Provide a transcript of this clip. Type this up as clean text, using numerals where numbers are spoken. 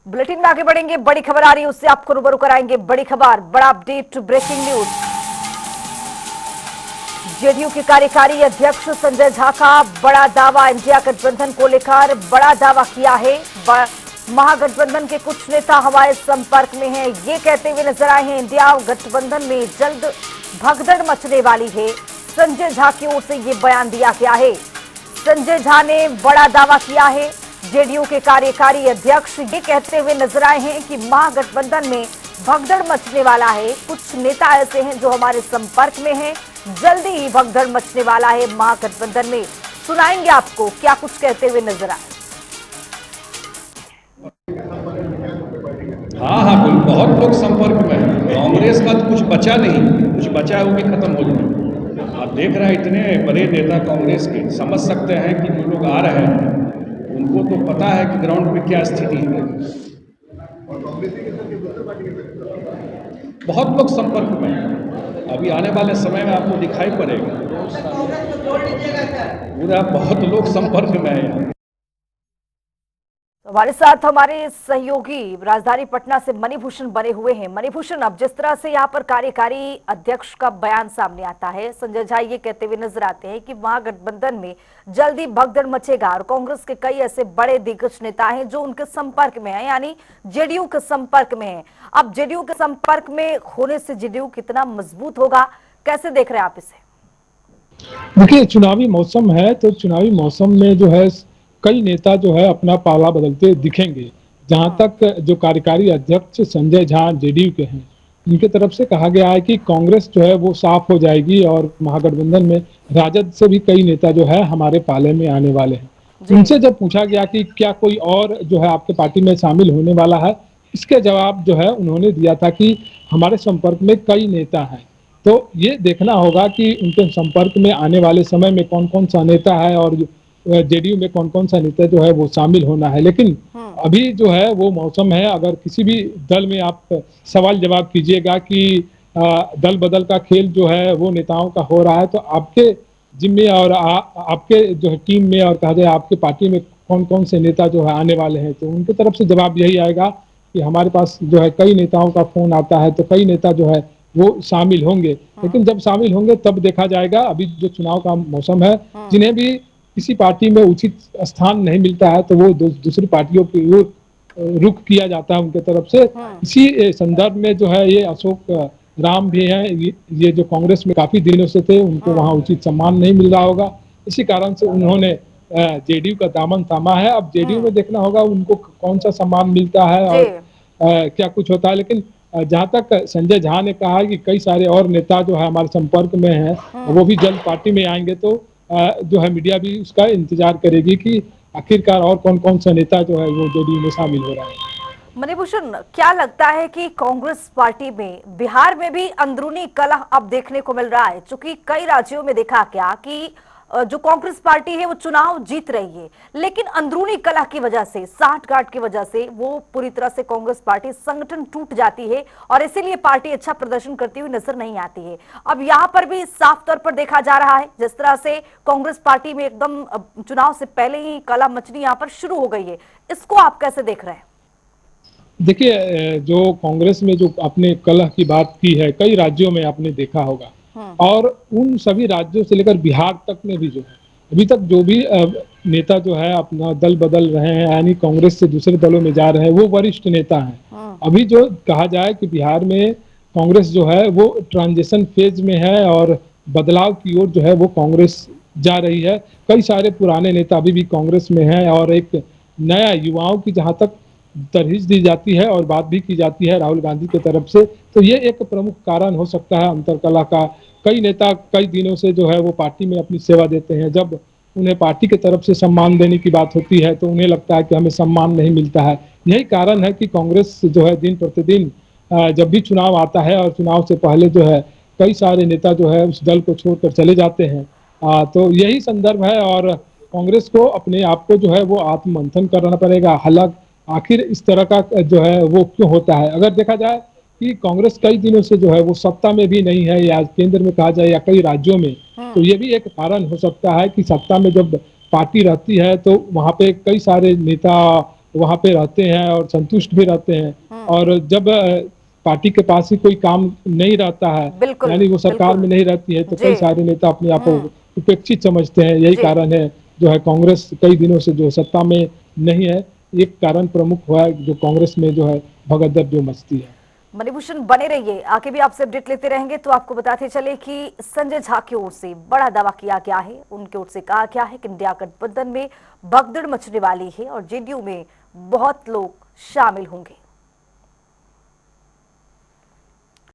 Bulletin में आगे बढ़ेंगे। बड़ी खबर आ रही है, उससे आपको रूबरू कराएंगे। बड़ी खबर, बड़ा अपडेट, ब्रेकिंग न्यूज। जेडीयू के कार्यकारी अध्यक्ष संजय झा का बड़ा दावा, इंडिया गठबंधन को लेकर बड़ा दावा किया है। महागठबंधन के कुछ नेता हमारे संपर्क में हैं, ये कहते हुए नजर आए हैं इंडिया गठबंधन में जल्द भगदड़ मचने वाली है। संजय झा की ओर से ये बयान दिया गया है। संजय झा ने बड़ा दावा किया है। जेडीयू के कार्यकारी अध्यक्ष ये कहते हुए नजर आए हैं कि महागठबंधन में भगदड़ मचने वाला है। कुछ नेता ऐसे हैं जो हमारे संपर्क में हैं, जल्दी ही भगदड़ मचने वाला है महागठबंधन में। सुनाएंगे आपको क्या कुछ कहते हुए नजर आए। हाँ, बहुत लोग संपर्क में है। कांग्रेस का तो कुछ बचा नहीं, कुछ बचा है वो भी खत्म हो जाए। आप देख रहे हैं इतने बड़े नेता कांग्रेस के, समझ सकते हैं कि जो लोग आ रहे हैं उनको तो पता है कि ग्राउंड पे क्या स्थिति है। बहुत लोग संपर्क में हैं। अभी आने वाले समय में आपको दिखाई पड़ेगा, पूरा बहुत लोग संपर्क में हैं। हमारे साथ हमारे सहयोगी राजधानी पटना से मणिभूषण बने हुए हैं। मणिभूषण, अब जिस तरह से यहाँ पर कार्यकारी अध्यक्ष का बयान सामने आता है, संजय झा ये कहते हुए नजर आते हैं कि महागठबंधन में जल्दी भगदड़ मचेगा और कांग्रेस के कई ऐसे बड़े दिग्गज नेता हैं जो उनके संपर्क में हैं, यानी जेडीयू के संपर्क में हैं। अब जेडीयू के संपर्क में होने से जेडीयू कितना मजबूत होगा, कैसे देख रहे हैं आप इसे? देखिए, चुनावी मौसम है तो चुनावी मौसम में जो है कई नेता जो है अपना पाला बदलते दिखेंगे। जहां तक जो कार्यकारी अध्यक्ष संजय झा जेडीयू के हैं, उनके तरफ से कहा गया है कि कांग्रेस जो है वो साफ हो जाएगी और महागठबंधन में राजद से भी कई नेता जो है हमारे पाले में आने वाले हैं। उनसे जब पूछा गया कि क्या कोई और जो है आपके पार्टी में शामिल होने वाला है, इसके जवाब जो है उन्होंने दिया था कि हमारे संपर्क में कई नेता हैं। तो ये देखना होगा कि उनके संपर्क में आने वाले समय में कौन कौन सा नेता है और जेडीयू में कौन कौन सा नेता जो है वो शामिल होना है। लेकिन अभी जो है वो मौसम है, अगर किसी भी दल में आप सवाल जवाब कीजिएगा कि दल बदल का खेल जो है वो नेताओं का हो रहा है, तो आपके जिम्मे और आपके जो है टीम में और कहा जाए आपके पार्टी में कौन कौन से नेता जो है आने वाले हैं, तो उनकी तरफ से जवाब यही आएगा कि हमारे पास जो है कई नेताओं का फोन आता है, तो कई नेता जो है वो शामिल होंगे। लेकिन जब शामिल होंगे तब देखा जाएगा। अभी जो चुनाव का मौसम है, जिन्हें भी किसी पार्टी में उचित स्थान नहीं मिलता है तो वो दूसरी पार्टियों की ओर रुख किया जाता है उनके तरफ से। इसी संदर्भ में जो है ये अशोक राम भी हैं, ये जो कांग्रेस में काफी दिनों से थे, उनको वहां उचित सम्मान नहीं मिल रहा होगा, इसी कारण से उन्होंने जेडीयू का दामन थामा है। अब जेडीयू में देखना होगा उनको कौन सा सम्मान मिलता है और क्या कुछ होता है। लेकिन जहां तक संजय झा ने कहा कि कई सारे और नेता जो है हमारे संपर्क में हैं, वो भी जल्द पार्टी में आएंगे, तो जो है मीडिया भी उसका इंतजार करेगी कि आखिरकार और कौन कौन सा नेता जो है वो जेडीयू में शामिल हो रहा है। मणिभूषण, क्या लगता है कि कांग्रेस पार्टी में बिहार में भी अंदरूनी कलह अब देखने को मिल रहा है? चूंकि कई राज्यों में देखा गया कि जो कांग्रेस पार्टी है वो चुनाव जीत रही है, लेकिन अंदरूनी कलह की वजह से, साठगांठ की वजह से वो पूरी तरह से कांग्रेस पार्टी संगठन टूट जाती है और इसीलिए पार्टी अच्छा प्रदर्शन करती हुई नजर नहीं आती है। अब यहाँ पर भी साफ तौर पर देखा जा रहा है, जिस तरह से कांग्रेस पार्टी में एकदम चुनाव से पहले ही कलह मचनी यहाँ पर शुरू हो गई है, इसको आप कैसे देख रहे हैं? देखिए, जो कांग्रेस में जो आपने कलह की बात की है, कई राज्यों में आपने देखा होगा, और उन सभी राज्यों से लेकर बिहार तक में भी जो है अभी तक जो भी नेता जो है अपना दल बदल रहे हैं, यानी कांग्रेस से दूसरे दलों में जा रहे हैं, वो वरिष्ठ नेता हैं। अभी जो कहा जाए कि बिहार में कांग्रेस जो है वो ट्रांजिशन फेज में है और बदलाव की ओर जो है वो कांग्रेस जा रही है। कई सारे पुराने नेता अभी भी कांग्रेस में हैं और एक नया युवाओं की जहां तक तरहीज दी जाती है और बात भी की जाती है राहुल गांधी की तरफ से, तो ये एक प्रमुख कारण हो सकता है अंतरकलह का। कई नेता कई दिनों से जो है वो पार्टी में अपनी सेवा देते हैं, जब उन्हें पार्टी की तरफ से सम्मान देने की बात होती है तो उन्हें लगता है कि हमें सम्मान नहीं मिलता है। यही कारण है कि कांग्रेस जो है दिन प्रतिदिन जब भी चुनाव आता है और चुनाव से पहले जो है कई सारे नेता जो है उस दल को छोड़कर चले जाते हैं। तो यही संदर्भ है और कांग्रेस को अपने आप को जो है वो आत्ममंथन करना पड़ेगा। हालांकि आखिर इस तरह का जो है वो क्यों होता है? अगर देखा जाए कि कांग्रेस कई दिनों से जो है वो सत्ता में भी नहीं है, या केंद्र में कहा जाए या कई राज्यों में, तो ये भी एक कारण हो सकता है कि सत्ता में जब पार्टी रहती है तो वहां पे कई सारे नेता वहां पे रहते हैं और संतुष्ट भी रहते हैं। और जब पार्टी के पास ही कोई काम नहीं रहता है, बिल्कुल यानी वो सरकार बिल्कुल में नहीं रहती है, तो जी कई सारे नेता अपने आप को उपेक्षित समझते हैं। यही जी कारण है जो है कांग्रेस कई दिनों से जो सत्ता में नहीं है। एक कारण प्रमुख हुआ है जो कांग्रेस में जो है भगदड़ जो मचती है। मणिभूषण बने रहिए, आगे भी आपसे अपडेट लेते रहेंगे। तो आपको बताते चले कि संजय झा की ओर से बड़ा दावा किया गया है, उनकी ओर से कहा गया है कि इंडिया गठबंधन में भगदड़ मचने वाली है और जेडीयू में बहुत लोग शामिल होंगे।